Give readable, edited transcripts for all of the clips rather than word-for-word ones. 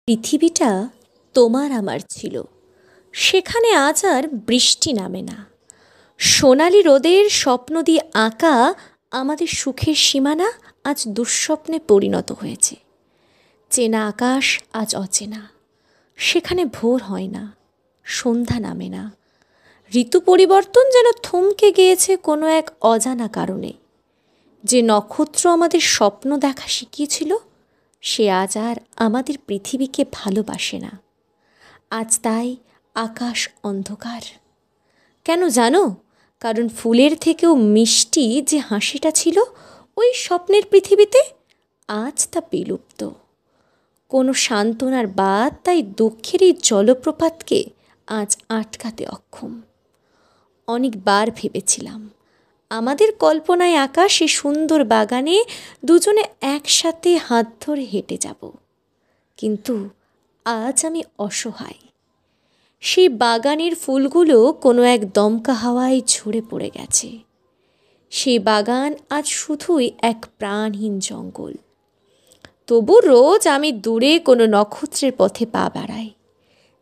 পৃথিবীটা তোমার আমার ছিল, সেখানে আজ আর বৃষ্টি নামে না। সোনালি রোদের স্বপ্ন দিয়ে আঁকা আমাদের সুখের সীমানা আজ দুঃস্বপ্নে পরিণত হয়েছে। চেনা আকাশ আজ অচেনা, সেখানে ভোর হয় না, সন্ধ্যা নামে না। ঋতু পরিবর্তন যেন থমকে গিয়েছে কোনো এক অজানা কারণে। যে নক্ষত্র আমাদের স্বপ্ন দেখা শিখিয়েছিল, সে আজ আর আমাদের পৃথিবীকে ভালোবাসে না। আজ তাই আকাশ অন্ধকার। কেন জানো? কারণ ফুলের থেকেও মিষ্টি যে হাসিটা ছিল ওই স্বপ্নের পৃথিবীতে, আজ তা বিলুপ্ত। কোনো সান্ত্বনার বাদ তাই দুঃখের এই জলপ্রপাতকে আজ আটকাতে অক্ষম। অনেকবার ভেবেছিলাম আমাদের কল্পনায় আঁকা সে সুন্দর বাগানে দুজনে একসাথে হাত ধরে হেঁটে যাব, কিন্তু আজ আমি অসহায়। সেই বাগানের ফুলগুলো কোনো এক দমকা হাওয়ায় ঝরে পড়ে গেছে। সেই বাগান আজ শুধুই এক প্রাণহীন জঙ্গল। তবু রোজ আমি দূরে কোনো নক্ষত্রের পথে পা বাড়াই,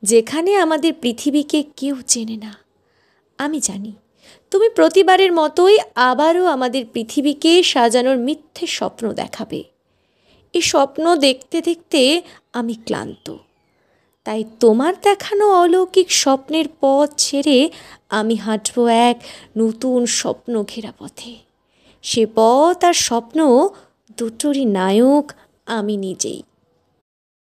যেখানে আমাদের পৃথিবীকে কেউ চেনে না। আমি জানি তুমি প্রতিবারের মতোই আবারও আমাদের পৃথিবীকে সাজানোর মিথ্যে স্বপ্ন দেখাবে। এই স্বপ্ন দেখতে দেখতে আমি ক্লান্ত। তাই তোমার দেখানো অলৌকিক স্বপ্নের পথ ছেড়ে আমি হাঁটব এক নতুন স্বপ্ন ঘেরা পথে। সে পথ আর স্বপ্ন দুটোরই নায়ক আমি নিজেই।